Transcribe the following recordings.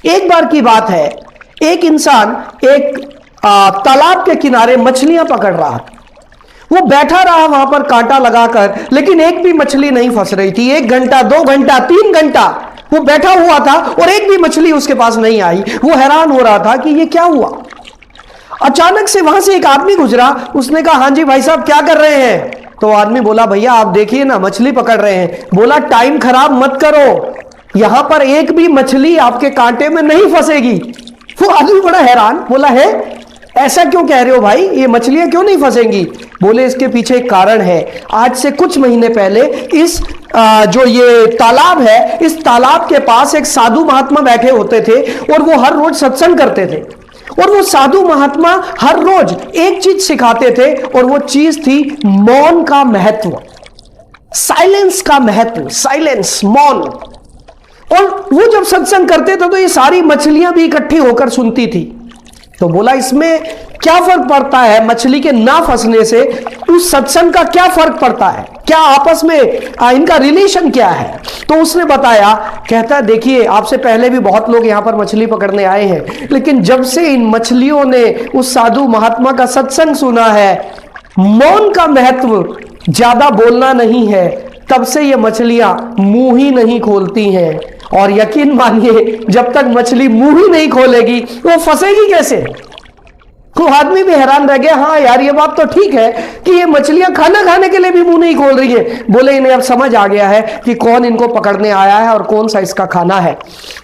एक बार की बात है, एक इंसान एक तालाब के किनारे मछलियां पकड़ रहा था। वो बैठा रहा वहां पर कांटा लगाकर, लेकिन एक भी मछली नहीं फंस रही थी। 1 घंटा, 2 घंटा, 3 घंटा वो बैठा हुआ था और एक भी मछली उसके पास नहीं आई। वो हैरान हो रहा था कि ये क्या हुआ। अचानक से वहां से एक आदमी गुजरा। उसने कहा, हाँ जी भाई साहब, क्या कर रहे हैं? तो आदमी बोला, भैया आप देखिए ना, मछली पकड़ रहे हैं। बोला, टाइम खराब मत करो, यहां पर एक भी मछली आपके कांटे में नहीं फंसेगी। वो आदमी बड़ा हैरान, बोला, है ऐसा क्यों कह रहे हो भाई, ये मछलियां क्यों नहीं फंसेंगी? बोले, इसके पीछे एक कारण है। आज से कुछ महीने पहले इस जो ये तालाब है, इस तालाब के पास एक साधु महात्मा बैठे होते थे और वो हर रोज सत्संग करते थे। और वो साधु महात्मा हर रोज एक चीज सिखाते थे और वो चीज थी मौन का महत्व, साइलेंस का महत्व, साइलेंस, मौन। और वो जब सत्संग करते थे तो ये सारी मछलियां भी इकट्ठी होकर सुनती थी। तो बोला, इसमें क्या फर्क पड़ता है मछली के ना फंसने से? उस सत्संग का क्या फर्क पड़ता है? क्या आपस में इनका रिलेशन क्या है? तो उसने बताया, कहता, देखिए आपसे पहले भी बहुत लोग यहां पर मछली पकड़ने आए हैं, लेकिन जब से इन मछलियों ने उस साधु महात्मा का सत्संग सुना है, मौन का महत्व, ज्यादा बोलना नहीं है, तब से ये मछलियां मुंह ही नहीं खोलती हैं। और यकीन मानिए, जब तक मछली मुंह ही नहीं खोलेगी वो फंसेगी कैसे? तो आदमी भी हैरान रह गया, हाँ यार ये बात तो ठीक है कि ये मछलियां खाना खाने के लिए भी मुंह नहीं खोल रही है। बोले, इन्हें अब समझ आ गया है कि कौन इनको पकड़ने आया है और कौन सा इसका खाना है।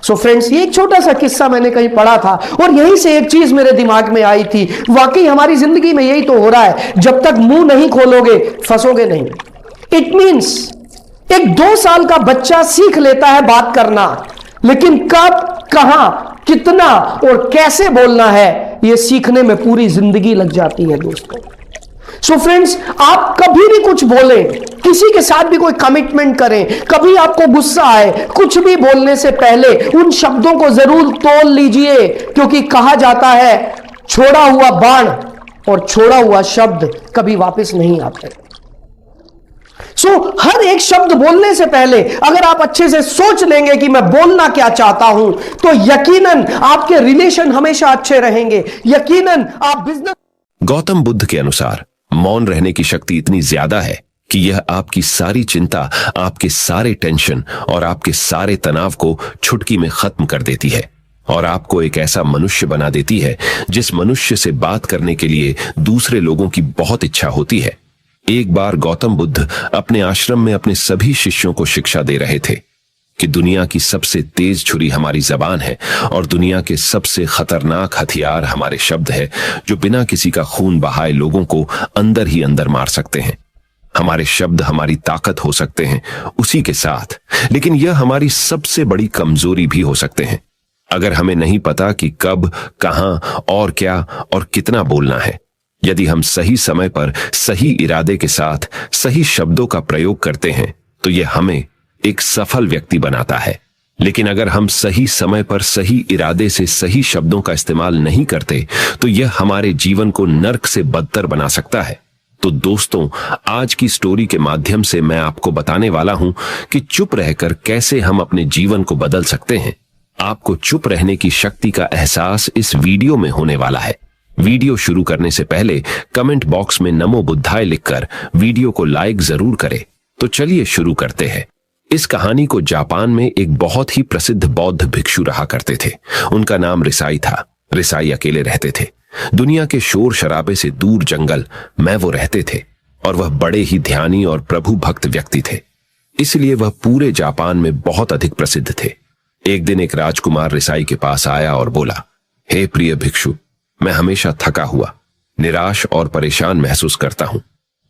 सो फ्रेंड्स, ये एक छोटा सा किस्सा मैंने कहीं पढ़ा था और यहीं से एक चीज मेरे दिमाग में आई थी, वाकई हमारी जिंदगी में यही तो हो रहा है। जब तक मुंह नहीं खोलोगे फंसोगे नहीं। इट मीन्स एक 2 साल का बच्चा सीख लेता है बात करना, लेकिन कब, कहां, कितना और कैसे बोलना है, यह सीखने में पूरी जिंदगी लग जाती है दोस्तों। सो फ्रेंड्स, आप कभी भी कुछ बोलें, किसी के साथ भी कोई कमिटमेंट करें, कभी आपको गुस्सा आए, कुछ भी बोलने से पहले उन शब्दों को जरूर तोल लीजिए, क्योंकि कहा जाता है छोड़ा हुआ बाण और छोड़ा हुआ शब्द कभी वापस नहीं आते। हर एक शब्द बोलने से पहले अगर आप अच्छे से सोच लेंगे कि मैं बोलना क्या चाहता हूं, तो यकीनन आपके रिलेशन हमेशा अच्छे रहेंगे, यकीनन आप बिजनेस। गौतम बुद्ध के अनुसार मौन रहने की शक्ति इतनी ज्यादा है कि यह आपकी सारी चिंता, आपके सारे टेंशन और आपके सारे तनाव को चुटकी में खत्म कर देती है और आपको एक ऐसा मनुष्य बना देती है जिस मनुष्य से बात करने के लिए दूसरे लोगों की बहुत इच्छा होती है। एक बार गौतम बुद्ध अपने आश्रम में अपने सभी शिष्यों को शिक्षा दे रहे थे कि दुनिया की सबसे तेज छुरी हमारी जबान है और दुनिया के सबसे खतरनाक हथियार हमारे शब्द है, जो बिना किसी का खून बहाए लोगों को अंदर ही अंदर मार सकते हैं। हमारे शब्द हमारी ताकत हो सकते हैं उसी के साथ, लेकिन यह हमारी सबसे बड़ी कमजोरी भी हो सकते हैं अगर हमें नहीं पता कि कब, कहां और क्या और कितना बोलना है। यदि हम सही समय पर सही इरादे के साथ सही शब्दों का प्रयोग करते हैं तो यह हमें एक सफल व्यक्ति बनाता है, लेकिन अगर हम सही समय पर सही इरादे से सही शब्दों का इस्तेमाल नहीं करते तो यह हमारे जीवन को नर्क से बदतर बना सकता है। तो दोस्तों, आज की स्टोरी के माध्यम से मैं आपको बताने वाला हूं कि चुप रहकर कैसे हम अपने जीवन को बदल सकते हैं। आपको चुप रहने की शक्ति का एहसास इस वीडियो में होने वाला है। वीडियो शुरू करने से पहले कमेंट बॉक्स में नमो बुद्धाय लिखकर वीडियो को लाइक जरूर करें। तो चलिए शुरू करते हैं। इस कहानी को जापान में एक बहुत ही प्रसिद्ध बौद्ध भिक्षु रहा करते थे। उनका नाम रिसाई था। रिसाई अकेले रहते थे। दुनिया के शोर शराबे से दूर जंगल में वो रहते थे और वह बड़े ही ध्यानी और प्रभु भक्त व्यक्ति थे, इसलिए वह पूरे जापान में बहुत अधिक प्रसिद्ध थे। एक दिन एक राजकुमार रिसाई के पास आया और बोला, हे प्रिय भिक्षु, मैं हमेशा थका हुआ, निराश और परेशान महसूस करता हूं।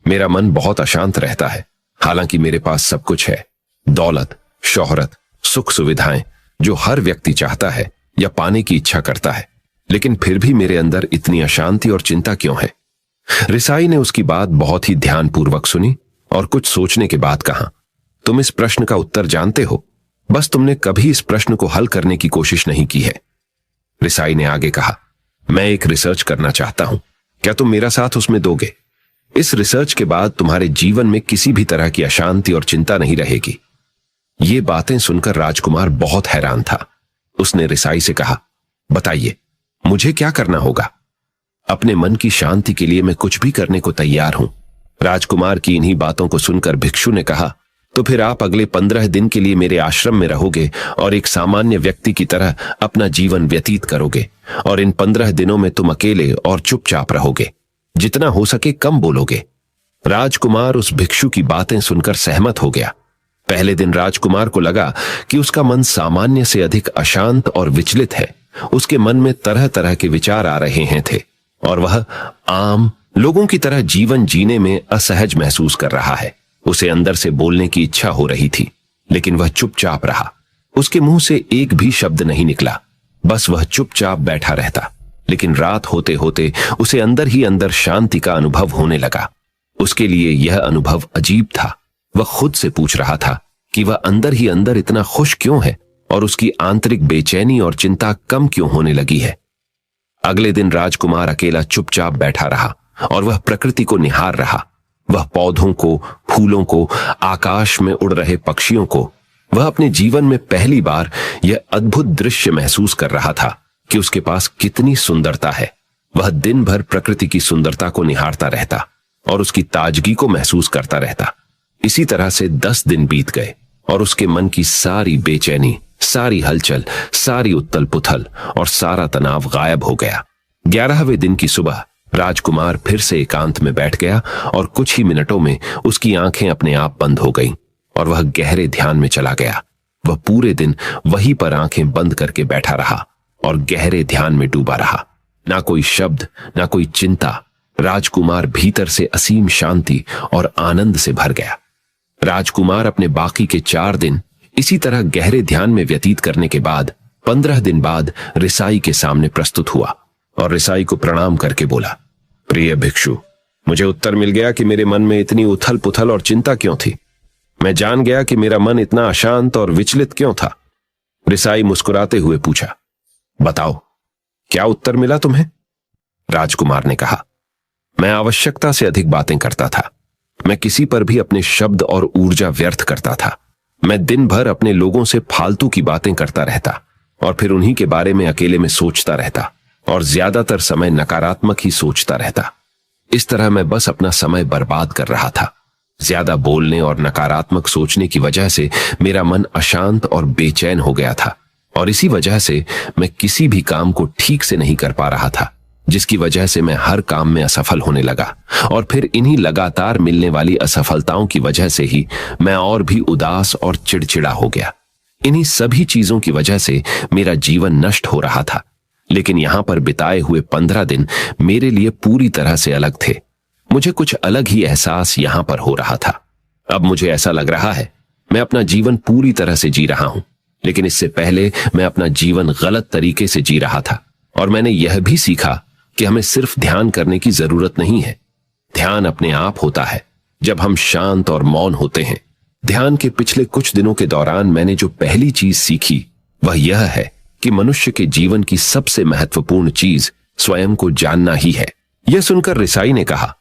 मेरा मन बहुत अशांत रहता है। हालांकि मेरे पास सब कुछ है, दौलत, शोहरत, सुख सुविधाएं, जो हर व्यक्ति चाहता है या पाने की इच्छा करता है, लेकिन फिर भी मेरे अंदर इतनी अशांति और चिंता क्यों है? रिसाई ने उसकी बात बहुत ही ध्यानपूर्वक सुनी और कुछ सोचने के बाद कहा, तुम इस प्रश्न का उत्तर जानते हो, बस तुमने कभी इस प्रश्न को हल करने की कोशिश नहीं की है। रिसाई ने आगे कहा, मैं एक रिसर्च करना चाहता हूं, क्या तुम मेरा साथ उसमें दोगे? इस रिसर्च के बाद तुम्हारे जीवन में किसी भी तरह की अशांति और चिंता नहीं रहेगी। ये बातें सुनकर राजकुमार बहुत हैरान था। उसने रिसाई से कहा, बताइए मुझे क्या करना होगा? अपने मन की शांति के लिए मैं कुछ भी करने को तैयार हूं। राजकुमार की इन्हीं बातों को सुनकर भिक्षु ने कहा, तो फिर आप अगले 15 दिन के लिए मेरे आश्रम में रहोगे और एक सामान्य व्यक्ति की तरह अपना जीवन व्यतीत करोगे, और इन 15 दिनों में तुम अकेले और चुपचाप रहोगे, जितना हो सके कम बोलोगे। राजकुमार उस भिक्षु की बातें सुनकर सहमत हो गया। पहले दिन राजकुमार को लगा कि उसका मन सामान्य से अधिक अशांत और विचलित है। उसके मन में तरह तरह के विचार आ रहे हैं थे और वह आम लोगों की तरह जीवन जीने में असहज महसूस कर रहा है। उसे अंदर से बोलने की इच्छा हो रही थी, लेकिन वह चुपचाप रहा। उसके मुंह से एक भी शब्द नहीं निकला, बस वह चुपचाप बैठा रहता। लेकिन रात होते होते उसे अंदर ही अंदर शांति का अनुभव होने लगा। उसके लिए यह अनुभव अजीब था। वह खुद से पूछ रहा था कि वह अंदर ही अंदर इतना खुश क्यों है और उसकी आंतरिक बेचैनी और चिंता कम क्यों होने लगी है। अगले दिन राजकुमार अकेला चुपचाप बैठा रहा और वह प्रकृति को निहार रहा। वह पौधों को, फूलों को, आकाश में उड़ रहे पक्षियों को, वह अपने जीवन में पहली बार यह अद्भुत दृश्य महसूस कर रहा था कि उसके पास कितनी सुंदरता है। वह दिन भर प्रकृति की सुंदरता को निहारता रहता और उसकी ताजगी को महसूस करता रहता। इसी तरह से 10 दिन बीत गए और उसके मन की सारी बेचैनी, सारी हलचल, सारी उथल पुथल और सारा तनाव गायब हो गया। 11वें दिन की सुबह राजकुमार फिर से एकांत में बैठ गया और कुछ ही मिनटों में उसकी आंखें अपने आप बंद हो गईं और वह गहरे ध्यान में चला गया। वह पूरे दिन वहीं पर आंखें बंद करके बैठा रहा और गहरे ध्यान में डूबा रहा। ना कोई शब्द, ना कोई चिंता। राजकुमार भीतर से असीम शांति और आनंद से भर गया। राजकुमार अपने बाकी के 4 दिन इसी तरह गहरे ध्यान में व्यतीत करने के बाद 15 दिन बाद रिसाई के सामने प्रस्तुत हुआ और रिसाई को प्रणाम करके बोला, प्रिय भिक्षु, मुझे उत्तर मिल गया कि मेरे मन में इतनी उथल पुथल और चिंता क्यों थी। मैं जान गया कि मेरा मन इतना अशांत और विचलित क्यों था। रिसाई मुस्कुराते हुए पूछा, बताओ क्या उत्तर मिला तुम्हें? राजकुमार ने कहा, मैं आवश्यकता से अधिक बातें करता था। मैं किसी पर भी अपने शब्द और ऊर्जा व्यर्थ करता था। मैं दिन भर अपने लोगों से फालतू की बातें करता रहता और फिर उन्हीं के बारे में अकेले में सोचता रहता और ज्यादातर समय नकारात्मक ही सोचता रहता। इस तरह मैं बस अपना समय बर्बाद कर रहा था। ज्यादा बोलने और नकारात्मक सोचने की वजह से मेरा मन अशांत और बेचैन हो गया था और इसी वजह से मैं किसी भी काम को ठीक से नहीं कर पा रहा था, जिसकी वजह से मैं हर काम में असफल होने लगा और फिर इन्हीं लगातार मिलने वाली असफलताओं की वजह से ही मैं और भी उदास और चिड़चिड़ा हो गया। इन्हीं सभी चीजों की वजह से मेरा जीवन नष्ट हो रहा था। लेकिन यहां पर बिताए हुए 15 दिन मेरे लिए पूरी तरह से अलग थे। मुझे कुछ अलग ही एहसास यहां पर हो रहा था। अब मुझे ऐसा लग रहा है मैं अपना जीवन पूरी तरह से जी रहा हूं, लेकिन इससे पहले मैं अपना जीवन गलत तरीके से जी रहा था। और मैंने यह भी सीखा कि हमें सिर्फ ध्यान करने की जरूरत नहीं है। ध्यान अपने आप होता है जब हम शांत और मौन होते हैं। ध्यान के पिछले कुछ दिनों के दौरान मैंने जो पहली चीज सीखी वह यह है कि मनुष्य के जीवन की सबसे महत्वपूर्ण चीज स्वयं को जानना ही है। यह सुनकर रिसाई ने कहा,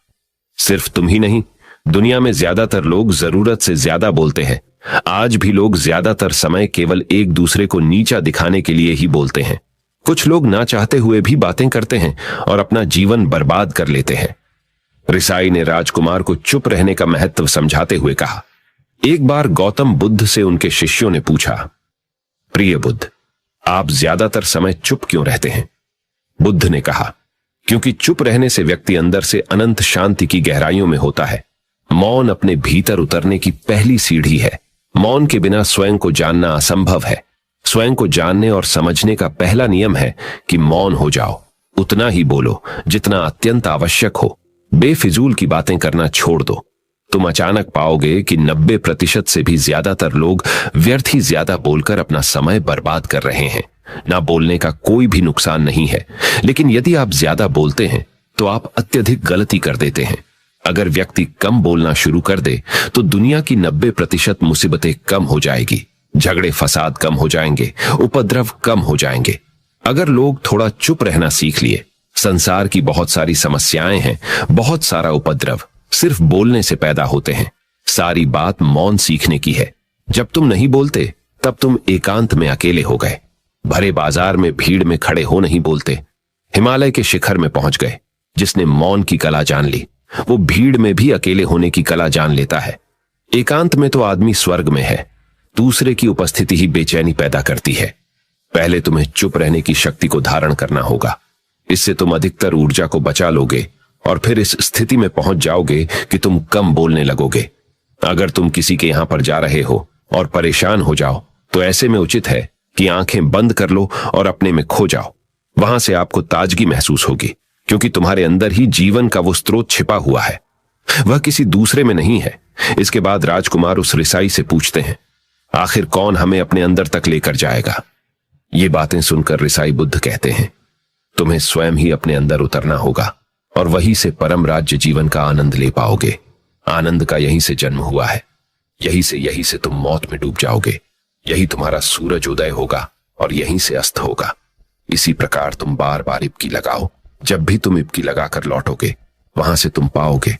सिर्फ तुम ही नहीं, दुनिया में ज्यादातर लोग जरूरत से ज्यादा बोलते हैं। आज भी लोग ज्यादातर समय केवल एक दूसरे को नीचा दिखाने के लिए ही बोलते हैं। कुछ लोग ना चाहते हुए भी बातें करते हैं और अपना जीवन बर्बाद कर लेते हैं। रिसाई ने राजकुमार को चुप रहने का महत्व समझाते हुए कहा, एक बार गौतम बुद्ध से उनके शिष्यों ने पूछा, प्रिय बुद्ध, आप ज्यादातर समय चुप क्यों रहते हैं? बुद्ध ने कहा, क्योंकि चुप रहने से व्यक्ति अंदर से अनंत शांति की गहराइयों में होता है। मौन अपने भीतर उतरने की पहली सीढ़ी है। मौन के बिना स्वयं को जानना असंभव है। स्वयं को जानने और समझने का पहला नियम है कि मौन हो जाओ। उतना ही बोलो जितना अत्यंत आवश्यक हो। बेफिजूल की बातें करना छोड़ दो। तुम अचानक पाओगे कि 90% से भी ज्यादातर लोग व्यर्थ ही ज्यादा बोलकर अपना समय बर्बाद कर रहे हैं। ना बोलने का कोई भी नुकसान नहीं है, लेकिन यदि आप ज्यादा बोलते हैं तो आप अत्यधिक गलती कर देते हैं। अगर व्यक्ति कम बोलना शुरू कर दे तो दुनिया की 90% मुसीबतें कम हो जाएगी। झगड़े फसाद कम हो जाएंगे, उपद्रव कम हो जाएंगे। अगर लोग थोड़ा चुप रहना सीख लिए, संसार की बहुत सारी समस्याएं हैं, बहुत सारा उपद्रव सिर्फ बोलने से पैदा होते हैं। सारी बात मौन सीखने की है। जब तुम नहीं बोलते तब तुम एकांत में अकेले हो गए। भरे बाजार में भीड़ में खड़े हो नहीं बोलते। हिमालय के शिखर में पहुंच गए। जिसने मौन की कला जान ली वो भीड़ में भी अकेले होने की कला जान लेता है। एकांत में तो आदमी स्वर्ग में है, दूसरे की उपस्थिति ही बेचैनी पैदा करती है। पहले तुम्हें चुप रहने की शक्ति को धारण करना होगा। इससे तुम अधिकतर ऊर्जा को बचा लोगे और फिर इस स्थिति में पहुंच जाओगे कि तुम कम बोलने लगोगे। अगर तुम किसी के यहां पर जा रहे हो और परेशान हो जाओ तो ऐसे में उचित है कि आंखें बंद कर लो और अपने में खो जाओ। वहां से आपको ताजगी महसूस होगी, क्योंकि तुम्हारे अंदर ही जीवन का वो स्रोत छिपा हुआ है, वह किसी दूसरे में नहीं है। इसके बाद राजकुमार उस रिसाई से पूछते हैं, आखिर कौन हमें अपने अंदर तक लेकर जाएगा? ये बातें सुनकर रिसाई बुद्ध कहते हैं, तुम्हें स्वयं ही अपने अंदर उतरना होगा और वहीं से परम राज्य जीवन का आनंद ले पाओगे। आनंद का यहीं से जन्म हुआ है, यहीं से तुम मौत में डूब जाओगे। यही तुम्हारा सूरज उदय होगा और यहीं से अस्त होगा। इसी प्रकार तुम बार बार इबकी लगाओ। जब भी तुम इबकी लगाकर लौटोगे वहां से तुम पाओगे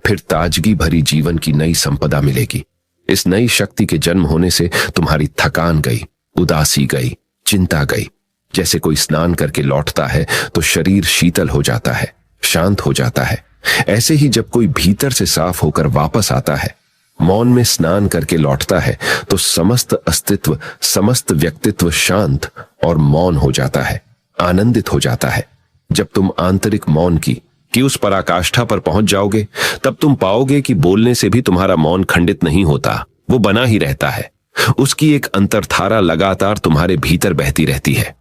फिर ताजगी भरी जीवन की नई संपदा मिलेगी। इस नई शक्ति के जन्म होने से तुम्हारी थकान गई, उदासी गई, चिंता गई। जैसे कोई स्नान करके लौटता है तो शरीर शीतल हो जाता है, शांत हो जाता है। ऐसे ही जब कोई भीतर से साफ होकर वापस आता है, मौन में स्नान करके लौटता है, तो समस्त अस्तित्व, समस्त व्यक्तित्व शांत और मौन हो जाता है, आनंदित हो जाता है। जब तुम आंतरिक मौन की उस पराकाष्ठा पर पहुंच जाओगे, तब तुम पाओगे कि बोलने से भी तुम्हारा मौन खंडित नहीं होता, वो बना ही रहता है। उसकी एक अंतर्धारा लगातार तुम्हारे भीतर बहती रहती है।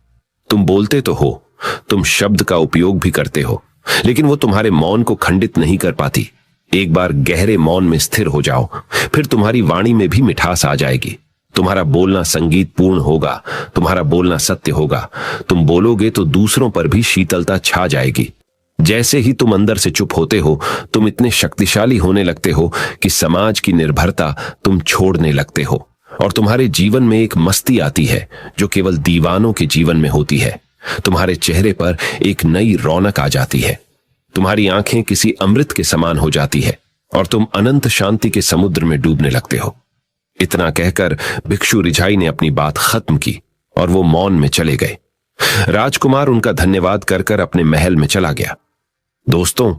तुम बोलते तो हो, तुम शब्द का उपयोग भी करते हो, लेकिन वो तुम्हारे मौन को खंडित नहीं कर पाती। एक बार गहरे मौन में स्थिर हो जाओ, फिर तुम्हारी वाणी में भी मिठास आ जाएगी। तुम्हारा बोलना संगीत पूर्ण होगा, तुम्हारा बोलना सत्य होगा। तुम बोलोगे तो दूसरों पर भी शीतलता छा जाएगी। जैसे ही तुम अंदर से चुप होते हो, तुम इतने शक्तिशाली होने लगते हो कि समाज की निर्भरता तुम छोड़ने लगते हो और तुम्हारे जीवन में एक मस्ती आती है जो केवल दीवानों के जीवन में होती है। तुम्हारे चेहरे पर एक नई रौनक आ जाती है, तुम्हारी आंखें किसी अमृत के समान हो जाती है और तुम अनंत शांति के समुद्र में डूबने लगते हो। इतना कहकर भिक्षु रिझाई ने अपनी बात खत्म की और वो मौन में चले गए। राजकुमार उनका धन्यवाद कर कर अपने महल में चला गया। दोस्तों,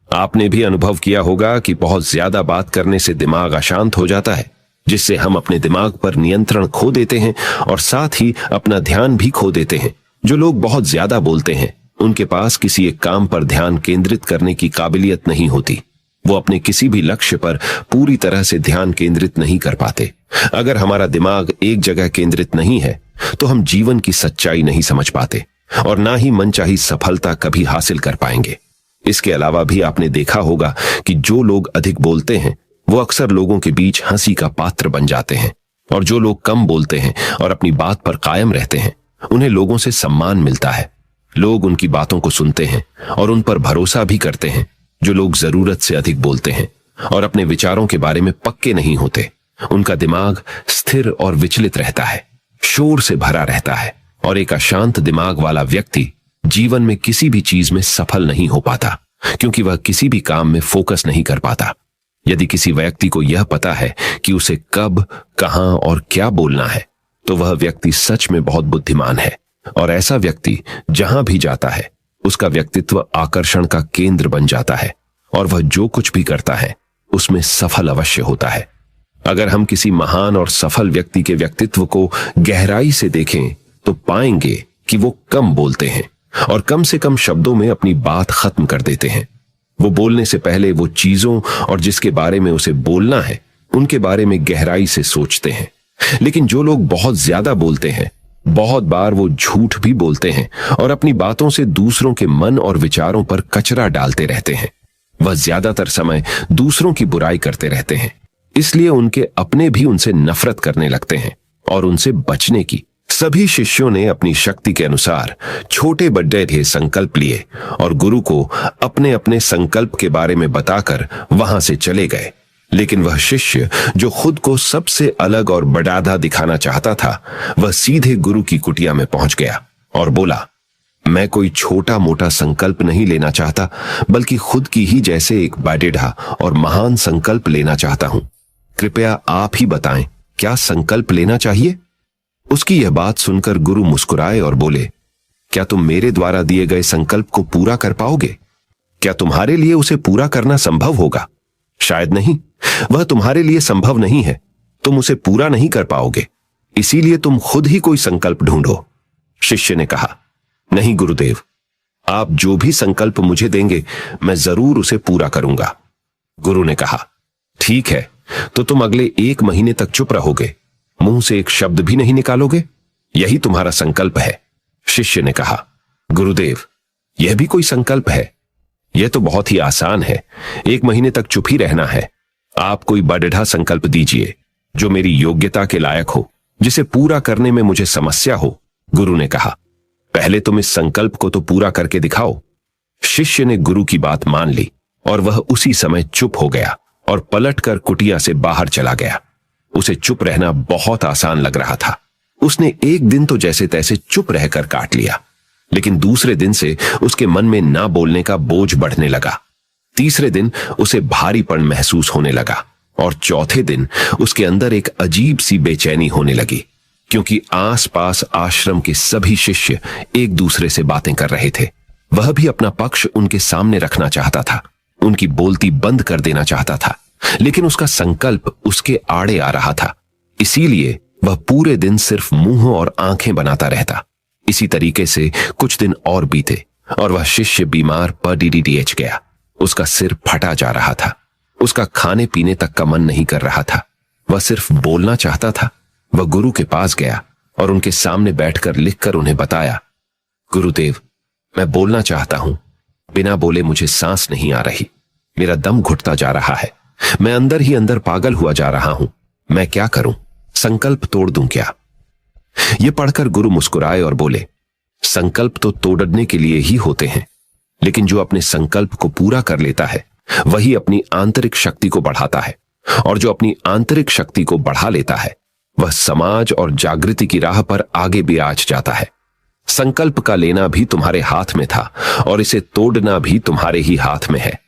आपने भी अनुभव किया होगा कि बहुत ज्यादा बात करने से दिमाग अशांत हो जाता है, जिससे हम अपने दिमाग पर नियंत्रण खो देते हैं और साथ ही अपना ध्यान भी खो देते हैं। जो लोग बहुत ज्यादा बोलते हैं उनके पास किसी एक काम पर ध्यान केंद्रित करने की काबिलियत नहीं होती। वो अपने किसी भी लक्ष्य पर पूरी तरह से ध्यान केंद्रित नहीं कर पाते। अगर हमारा दिमाग एक जगह केंद्रित नहीं है तो हम जीवन की सच्चाई नहीं समझ पाते और ना ही मनचाही सफलता कभी हासिल कर पाएंगे। इसके अलावा भी आपने देखा होगा कि जो लोग अधिक बोलते हैं वो अक्सर लोगों के बीच हंसी का पात्र बन जाते हैं, और जो लोग कम बोलते हैं और अपनी बात पर कायम रहते हैं उन्हें लोगों से सम्मान मिलता है। लोग उनकी बातों को सुनते हैं और उन पर भरोसा भी करते हैं। जो लोग जरूरत से अधिक बोलते हैं और अपने विचारों के बारे में पक्के नहीं होते, उनका दिमाग स्थिर और विचलित रहता है, शोर से भरा रहता है, और एक अशांत दिमाग वाला व्यक्ति जीवन में किसी भी चीज में सफल नहीं हो पाता, क्योंकि वह किसी भी काम में फोकस नहीं कर पाता। यदि किसी व्यक्ति को यह पता है कि उसे कब, कहां और क्या बोलना है, तो वह व्यक्ति सच में बहुत बुद्धिमान है, और ऐसा व्यक्ति जहां भी जाता है उसका व्यक्तित्व आकर्षण का केंद्र बन जाता है और वह जो कुछ भी करता है उसमें सफल अवश्य होता है। अगर हम किसी महान और सफल व्यक्ति के व्यक्तित्व को गहराई से देखें तो पाएंगे कि वो कम बोलते हैं और कम से कम शब्दों में अपनी बात खत्म कर देते हैं। वो बोलने से पहले वो चीजों और जिसके बारे में उसे बोलना है उनके बारे में गहराई से सोचते हैं। लेकिन जो लोग बहुत ज्यादा बोलते हैं, बहुत बार वो झूठ भी बोलते हैं और अपनी बातों से दूसरों के मन और विचारों पर कचरा डालते रहते हैं। वह ज्यादातर समय दूसरों की बुराई करते रहते हैं, इसलिए उनके अपने भी उनसे नफरत करने लगते हैं और उनसे बचने की। सभी शिष्यों ने अपनी शक्ति के अनुसार छोटे बड़े ढेर संकल्प लिए और गुरु को अपने अपने संकल्प के बारे में बताकर वहां से चले गए। लेकिन वह शिष्य जो खुद को सबसे अलग और बड़ादा दिखाना चाहता था, वह सीधे गुरु की कुटिया में पहुंच गया और बोला, मैं कोई छोटा मोटा संकल्प नहीं लेना चाहता, बल्कि खुद की ही जैसे एक बड़ेढ़ा और महान संकल्प लेना चाहता हूं। कृपया आप ही बताएं, क्या संकल्प लेना चाहिए? उसकी यह बात सुनकर गुरु मुस्कुराए और बोले, क्या तुम मेरे द्वारा दिए गए संकल्प को पूरा कर पाओगे? क्या तुम्हारे लिए उसे पूरा करना संभव होगा? शायद नहीं, वह तुम्हारे लिए संभव नहीं है। तुम उसे पूरा नहीं कर पाओगे, इसीलिए तुम खुद ही कोई संकल्प ढूंढो। शिष्य ने कहा, नहीं गुरुदेव, आप जो भी संकल्प मुझे देंगे मैं जरूर उसे पूरा करूंगा। गुरु ने कहा, ठीक है, तो तुम अगले 1 महीने तक चुप रहोगे, मुंह से एक शब्द भी नहीं निकालोगे, यही तुम्हारा संकल्प है। शिष्य ने कहा, गुरुदेव, यह भी कोई संकल्प है? यह तो बहुत ही आसान है, 1 महीने तक चुप ही रहना है। आप कोई बढ़ा संकल्प दीजिए जो मेरी योग्यता के लायक हो, जिसे पूरा करने में मुझे समस्या हो। गुरु ने कहा, पहले तुम इस संकल्प को तो पूरा करके दिखाओ। शिष्य ने गुरु की बात मान ली और वह उसी समय चुप हो गया और पलटकर कुटिया से बाहर चला गया। उसे चुप रहना बहुत आसान लग रहा था। उसने एक दिन तो जैसे तैसे चुप रहकर काट लिया, लेकिन दूसरे दिन से उसके मन में ना बोलने का बोझ बढ़ने लगा। तीसरे दिन उसे भारीपन महसूस होने लगा और चौथे दिन उसके अंदर एक अजीब सी बेचैनी होने लगी, क्योंकि आसपास आश्रम के सभी शिष्य एक दूसरे से बातें कर रहे थे। वह भी अपना पक्ष उनके सामने रखना चाहता था, उनकी बोलती बंद कर देना चाहता था, लेकिन उसका संकल्प उसके आड़े आ रहा था। इसीलिए वह पूरे दिन सिर्फ मुंह और आंखें बनाता रहता। इसी तरीके से कुछ दिन और बीते और वह शिष्य बीमार DDDH गया। उसका सिर फटा जा रहा था, उसका खाने पीने तक का मन नहीं कर रहा था, वह सिर्फ बोलना चाहता था। वह गुरु के पास गया और उनके सामने बैठकर लिखकर उन्हें बताया, गुरुदेव, मैं बोलना चाहता हूं, बिना बोले मुझे सांस नहीं आ रही, मेरा दम घुटता जा रहा है, मैं अंदर ही अंदर पागल हुआ जा रहा हूं, मैं क्या करूं? संकल्प तोड़ दूं क्या? यह पढ़कर गुरु मुस्कुराए और बोले, संकल्प तो तोड़ने के लिए ही होते हैं, लेकिन जो अपने संकल्प को पूरा कर लेता है वही अपनी आंतरिक शक्ति को बढ़ाता है, और जो अपनी आंतरिक शक्ति को बढ़ा लेता है वह समाज और जागृति की राह पर आगे भी आज जाता है। संकल्प का लेना भी तुम्हारे हाथ में था और इसे तोड़ना भी तुम्हारे ही हाथ में है।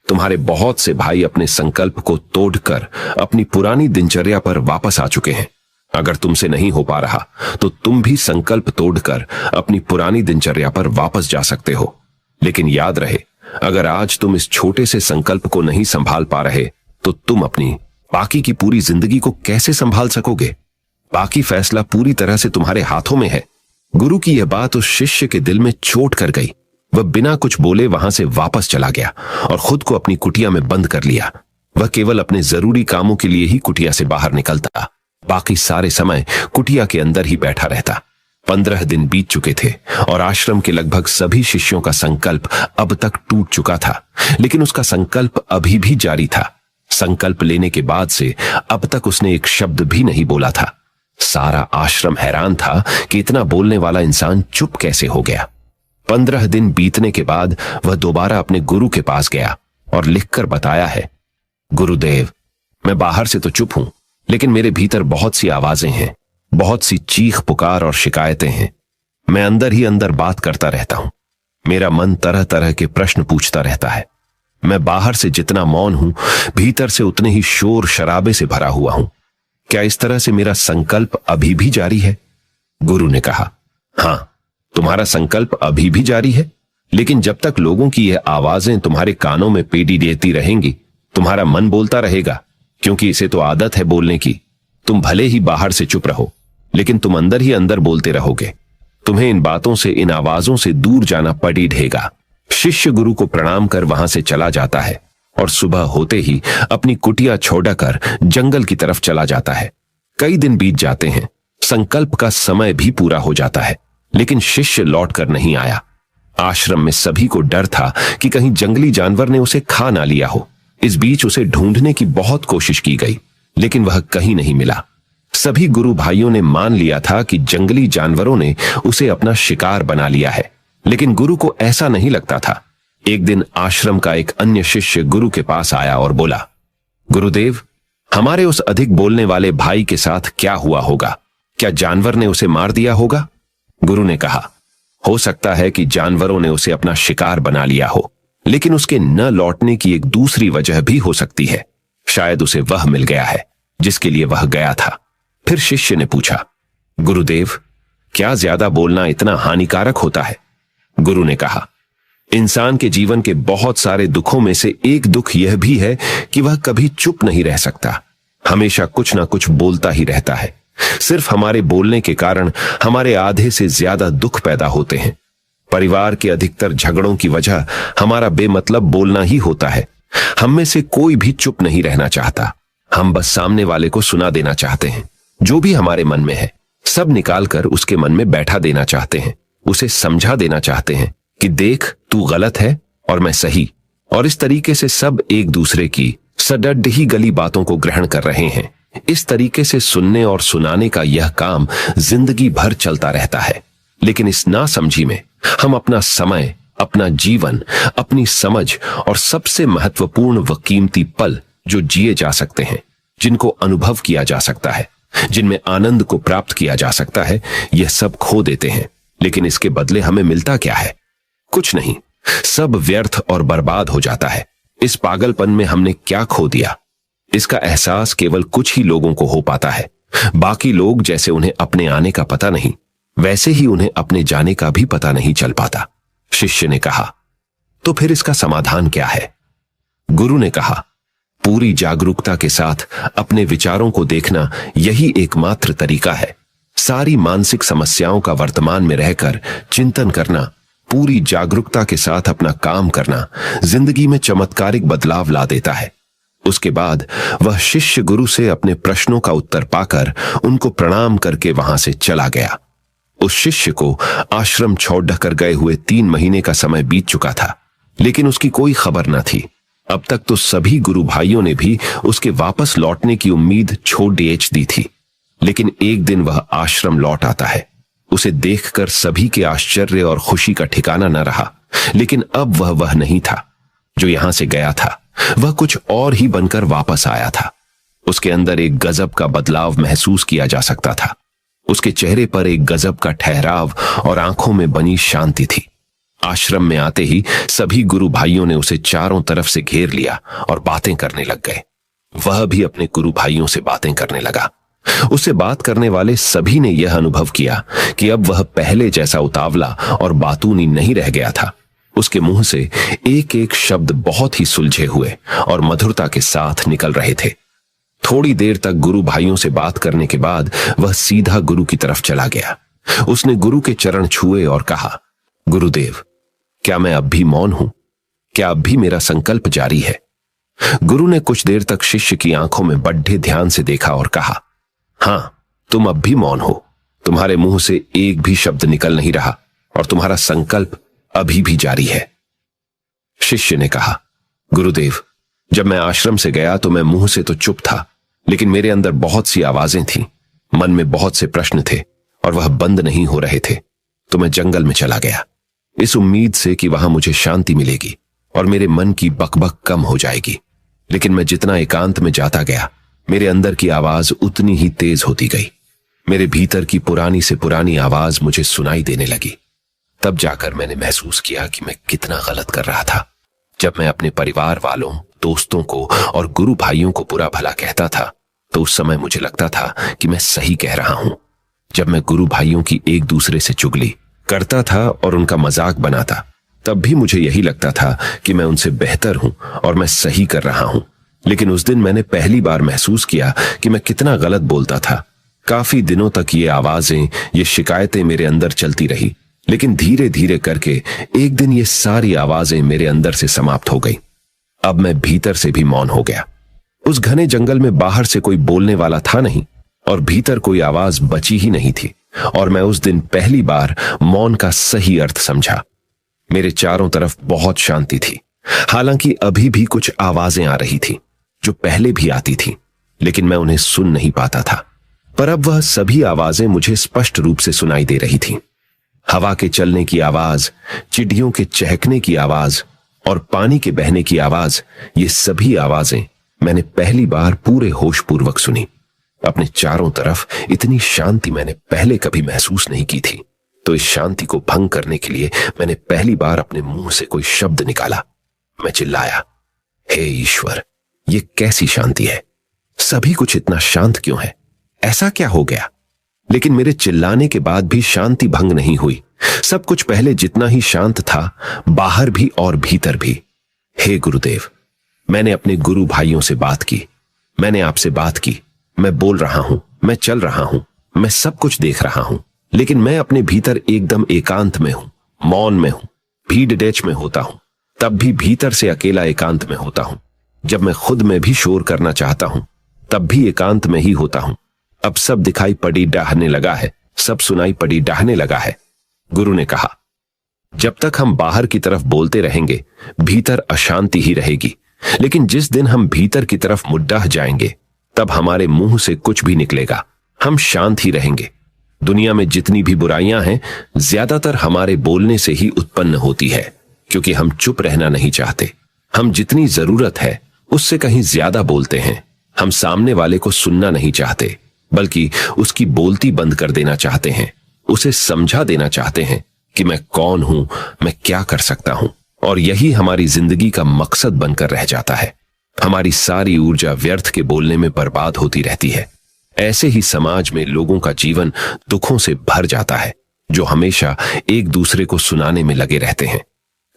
तुम्हारे बहुत से भाई अपने संकल्प को तोड़कर अपनी पुरानी दिनचर्या पर वापस आ चुके हैं। अगर तुमसे नहीं हो पा रहा तो तुम भी संकल्प तोड़कर अपनी पुरानी दिनचर्या पर वापस जा सकते हो। लेकिन याद रहे, अगर आज तुम इस छोटे से संकल्प को नहीं संभाल पा रहे तो तुम अपनी बाकी की पूरी जिंदगी को कैसे संभाल सकोगे? बाकी फैसला पूरी तरह से तुम्हारे हाथों में है। गुरु की यह बात उस शिष्य के दिल में चोट कर गई। वह बिना कुछ बोले वहां से वापस चला गया और खुद को अपनी कुटिया में बंद कर लिया। वह केवल अपने जरूरी कामों के लिए ही कुटिया से बाहर निकलता, बाकी सारे समय कुटिया के अंदर ही बैठा रहता। 15 दिन बीत चुके थे और आश्रम के लगभग सभी शिष्यों का संकल्प अब तक टूट चुका था, लेकिन उसका संकल्प अभी भी जारी था। संकल्प लेने के बाद से अब तक उसने एक शब्द भी नहीं बोला था। सारा आश्रम हैरान था कि इतना बोलने वाला इंसान चुप कैसे हो गया। 15 दिन बीतने के बाद वह दोबारा अपने गुरु के पास गया और लिखकर बताया है, गुरुदेव, मैं बाहर से तो चुप हूं, लेकिन मेरे भीतर बहुत सी आवाजें हैं, बहुत सी चीख पुकार और शिकायतें हैं। मैं अंदर ही अंदर बात करता रहता हूं। मेरा मन तरह तरह के प्रश्न पूछता रहता है। मैं बाहर से जितना मौन हूं, भीतर से उतने ही शोर शराबे से भरा हुआ हूं। क्या इस तरह से मेरा संकल्प अभी भी जारी है? गुरु ने कहा, हां, तुम्हारा संकल्प अभी भी जारी है, लेकिन जब तक लोगों की यह आवाजें तुम्हारे कानों में पेड़ी देती रहेंगी, तुम्हारा मन बोलता रहेगा, क्योंकि इसे तो आदत है बोलने की। तुम भले ही बाहर से चुप रहो, लेकिन तुम अंदर ही अंदर बोलते रहोगे। तुम्हें इन बातों से, इन आवाजों से दूर जाना पड़ी ढेगा। शिष्य गुरु को प्रणाम कर वहां से चला जाता है और सुबह होते ही अपनी कुटिया छोड़कर जंगल की तरफ चला जाता है। कई दिन बीत जाते हैं, संकल्प का समय भी पूरा हो जाता है, लेकिन शिष्य लौटकर नहीं आया। आश्रम में सभी को डर था कि कहीं जंगली जानवर ने उसे खा ना लिया हो। इस बीच उसे ढूंढने की बहुत कोशिश की गई, लेकिन वह कहीं नहीं मिला। सभी गुरु भाइयों ने मान लिया था कि जंगली जानवरों ने उसे अपना शिकार बना लिया है, लेकिन गुरु को ऐसा नहीं लगता था। एक दिन आश्रम का एक अन्य शिष्य गुरु के पास आया और बोला, गुरुदेव, हमारे उस अधिक बोलने वाले भाई के साथ क्या हुआ होगा? क्या जानवर ने उसे मार दिया होगा? गुरु ने कहा, हो सकता है कि जानवरों ने उसे अपना शिकार बना लिया हो, लेकिन उसके न लौटने की एक दूसरी वजह भी हो सकती है। शायद उसे वह मिल गया है जिसके लिए वह गया था। फिर शिष्य ने पूछा, गुरुदेव, क्या ज्यादा बोलना इतना हानिकारक होता है? गुरु ने कहा, इंसान के जीवन के बहुत सारे दुखों में से एक दुख यह भी है कि वह कभी चुप नहीं रह सकता, हमेशा कुछ ना कुछ बोलता ही रहता है। सिर्फ हमारे बोलने के कारण हमारे आधे से ज्यादा दुख पैदा होते हैं। परिवार के अधिकतर झगड़ों की वजह हमारा बेमतलब बोलना ही होता है। हम में से कोई भी चुप नहीं रहना चाहता। हम बस सामने वाले को सुना देना चाहते हैं। जो भी हमारे मन में है सब निकालकर उसके मन में बैठा देना चाहते हैं। उसे समझा देना चाहते हैं कि देख, तू गलत है और मैं सही। और इस तरीके से सब एक दूसरे की सडड ही गली बातों को ग्रहण कर रहे हैं। इस तरीके से सुनने और सुनाने का यह काम जिंदगी भर चलता रहता है। लेकिन इस नासमझी में हम अपना समय, अपना जीवन, अपनी समझ और सबसे महत्वपूर्ण व कीमती पल जो जिए जा सकते हैं, जिनको अनुभव किया जा सकता है, जिनमें आनंद को प्राप्त किया जा सकता है, यह सब खो देते हैं। लेकिन इसके बदले हमें मिलता क्या है? कुछ नहीं। सब व्यर्थ और बर्बाद हो जाता है। इस पागलपन में हमने क्या खो दिया? इसका एहसास केवल कुछ ही लोगों को हो पाता है। बाकी लोग जैसे उन्हें अपने आने का पता नहीं, वैसे ही उन्हें अपने जाने का भी पता नहीं चल पाता। शिष्य ने कहा, तो फिर इसका समाधान क्या है? गुरु ने कहा, पूरी जागरूकता के साथ अपने विचारों को देखना यही एकमात्र तरीका है। सारी मानसिक समस्याओं का वर्तमान में रहकर चिंतन करना, पूरी जागरूकता के साथ अपना काम करना जिंदगी में चमत्कारिक बदलाव ला देता है। उसके बाद वह शिष्य गुरु से अपने प्रश्नों का उत्तर पाकर उनको प्रणाम करके वहां से चला गया। उस शिष्य को आश्रम छोड़कर गए हुए 3 महीने का समय बीत चुका था, लेकिन उसकी कोई खबर न थी। अब तक तो सभी गुरु भाइयों ने भी उसके वापस लौटने की उम्मीद छोड़ दी थी। लेकिन एक दिन वह आश्रम लौट आता है। उसे देखकर सभी के आश्चर्य और खुशी का ठिकाना न रहा। लेकिन अब वह नहीं था जो यहां से गया था। वह कुछ और ही बनकर वापस आया था। उसके अंदर एक गजब का बदलाव महसूस किया जा सकता था। उसके चेहरे पर एक गजब का ठहराव और आंखों में बनी शांति थी। आश्रम में आते ही सभी गुरु भाइयों ने उसे चारों तरफ से घेर लिया और बातें करने लग गए। वह भी अपने गुरु भाइयों से बातें करने लगा। उससे बात करने वाले सभी ने यह अनुभव किया कि अब वह पहले जैसा उतावला और बातूनी नहीं रह गया था। उसके मुंह से एक एक शब्द बहुत ही सुलझे हुए और मधुरता के साथ निकल रहे थे। थोड़ी देर तक गुरु भाइयों से बात करने के बाद वह सीधा गुरु की तरफ चला गया। उसने गुरु के चरण छुए और कहा, गुरुदेव, क्या मैं अब भी मौन हूं? क्या अब भी मेरा संकल्प जारी है? गुरु ने कुछ देर तक शिष्य की आंखों में बड्ढे ध्यान से देखा और कहा, हां, तुम अब भी मौन हो। तुम्हारे मुंह से एक भी शब्द निकल नहीं रहा और तुम्हारा संकल्प अभी भी जारी है। शिष्य ने कहा, गुरुदेव, जब मैं आश्रम से गया तो मैं मुंह से तो चुप था, लेकिन मेरे अंदर बहुत सी आवाजें थीं। मन में बहुत से प्रश्न थे और वह बंद नहीं हो रहे थे। तो मैं जंगल में चला गया, इस उम्मीद से कि वहां मुझे शांति मिलेगी और मेरे मन की बकबक कम हो जाएगी। लेकिन मैं जितना एकांत में जाता गया, मेरे अंदर की आवाज उतनी ही तेज होती गई। मेरे भीतर की पुरानी से पुरानी आवाज मुझे सुनाई देने लगी। तब जाकर मैंने महसूस किया कि मैं कितना गलत कर रहा था। जब मैं अपने परिवार वालों, दोस्तों को और गुरु भाइयों को बुरा भला कहता था तो उस समय मुझे लगता था कि मैं सही कह रहा हूं। जब मैं गुरु भाइयों की एक दूसरे से चुगली करता था और उनका मजाक बनाता, तब भी मुझे यही लगता था कि मैं उनसे बेहतर हूं और मैं सही कर रहा हूं। लेकिन उस दिन मैंने पहली बार महसूस किया कि मैं कितना गलत बोलता था। काफी दिनों तक ये आवाजें, ये शिकायतें मेरे अंदर चलती रही, लेकिन धीरे धीरे करके एक दिन ये सारी आवाजें मेरे अंदर से समाप्त हो गई। अब मैं भीतर से भी मौन हो गया। उस घने जंगल में बाहर से कोई बोलने वाला था नहीं और भीतर कोई आवाज बची ही नहीं थी। और मैं उस दिन पहली बार मौन का सही अर्थ समझा। मेरे चारों तरफ बहुत शांति थी। हालांकि अभी भी कुछ आवाजें आ रही थी जो पहले भी आती थी, लेकिन मैं उन्हें सुन नहीं पाता था। पर अब वह सभी आवाजें मुझे स्पष्ट रूप से सुनाई दे रही थीं। हवा के चलने की आवाज, चिड़ियों के चहकने की आवाज और पानी के बहने की आवाज, ये सभी आवाजें मैंने पहली बार पूरे होशपूर्वक सुनी। अपने चारों तरफ इतनी शांति मैंने पहले कभी महसूस नहीं की थी। तो इस शांति को भंग करने के लिए मैंने पहली बार अपने मुंह से कोई शब्द निकाला। मैं चिल्लाया, हे ईश्वर, ये कैसी शांति है? सभी कुछ इतना शांत क्यों है? ऐसा क्या हो गया? लेकिन मेरे चिल्लाने के बाद भी शांति भंग नहीं हुई। सब कुछ पहले जितना ही शांत था, बाहर भी और भीतर भी। हे गुरुदेव, मैंने अपने गुरु भाइयों से बात की, मैंने आपसे बात की, मैं बोल रहा हूं, मैं चल रहा हूं, मैं सब कुछ देख रहा हूं, लेकिन मैं अपने भीतर एकदम एकांत में हूं, मौन में हूं, भीड़ डेच में होता हूं, तब भी भीतर से अकेला एकांत में होता हूं। जब मैं खुद में भी शोर करना चाहता हूं, तब भी एकांत में ही होता हूं। अब सब दिखाई पड़ी डाहने लगा है, सब सुनाई पड़ी डाहने लगा है। गुरु ने कहा, जब तक हम बाहर की तरफ बोलते रहेंगे, भीतर अशांति ही रहेगी, लेकिन जिस दिन हम भीतर की तरफ मुड्डाह जाएंगे, तब हमारे मुंह से कुछ भी निकलेगा, हम शांत ही रहेंगे। दुनिया में जितनी भी बुराइयां हैं, ज्यादातर हमारे बोलने से ही उत्पन्न होती है, क्योंकि हम चुप रहना नहीं चाहते। हम जितनी जरूरत है उससे कहीं ज्यादा बोलते हैं। हम सामने वाले को सुनना नहीं चाहते, बल्कि उसकी बोलती बंद कर देना चाहते हैं, उसे समझा देना चाहते हैं कि मैं कौन हूं, मैं क्या कर सकता हूं। और यही हमारी जिंदगी का मकसद बनकर रह जाता है। हमारी सारी ऊर्जा व्यर्थ के बोलने में बर्बाद होती रहती है। ऐसे ही समाज में लोगों का जीवन दुखों से भर जाता है, जो हमेशा एक दूसरे को सुनाने में लगे रहते हैं,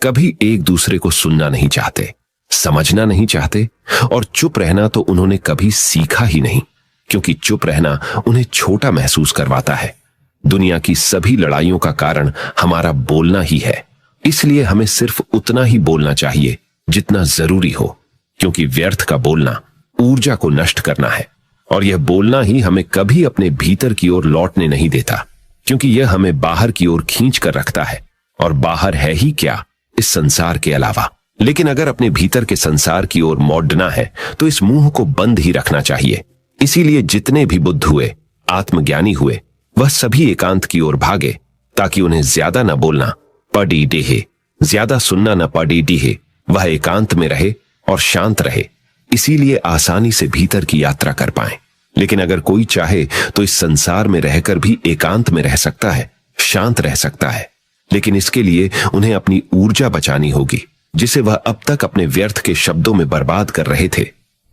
कभी एक दूसरे को सुनना नहीं चाहते, समझना नहीं चाहते, और चुप रहना तो उन्होंने कभी सीखा ही नहीं, क्योंकि चुप रहना उन्हें छोटा महसूस करवाता है। दुनिया की सभी लड़ाइयों का कारण हमारा बोलना ही है, इसलिए हमें सिर्फ उतना ही बोलना चाहिए जितना जरूरी हो, क्योंकि व्यर्थ का बोलना ऊर्जा को नष्ट करना है, और यह बोलना ही हमें कभी अपने भीतर की ओर लौटने नहीं देता, क्योंकि यह हमें बाहर की ओर खींच कर रखता है, और बाहर है ही क्या इस संसार के अलावा। लेकिन अगर अपने भीतर के संसार की ओर मोड़ना है तो इस मुंह को बंद ही रखना चाहिए। इसीलिए जितने भी बुद्ध हुए, आत्मज्ञानी हुए, वह सभी एकांत की ओर भागे, ताकि उन्हें ज्यादा न बोलना पड़ी डेहे, ज्यादा सुनना न पड़ी डीहे। वह एकांत में रहे और शांत रहे, इसीलिए आसानी से भीतर की यात्रा कर पाए। लेकिन अगर कोई चाहे तो इस संसार में रहकर भी एकांत में रह सकता है, शांत रह सकता है, लेकिन इसके लिए उन्हें अपनी ऊर्जा बचानी होगी, जिसे वह अब तक अपने व्यर्थ के शब्दों में बर्बाद कर रहे थे।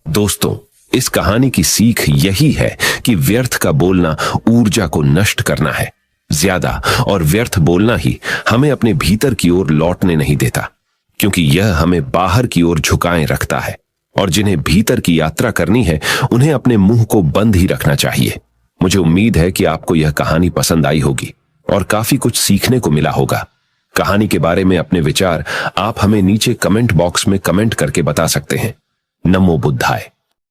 दोस्तों, इस कहानी की सीख यही है कि व्यर्थ का बोलना ऊर्जा को नष्ट करना है। ज्यादा और व्यर्थ बोलना ही हमें अपने भीतर की ओर लौटने नहीं देता, क्योंकि यह हमें बाहर की ओर झुकाए रखता है। और जिन्हें भीतर की यात्रा करनी है, उन्हें अपने मुंह को बंद ही रखना चाहिए। मुझे उम्मीद है कि आपको यह कहानी पसंद आई होगी और काफी कुछ सीखने को मिला होगा। कहानी के बारे में अपने विचार आप हमें नीचे कमेंट बॉक्स में कमेंट करके बता सकते हैं। नमो बुद्धाय।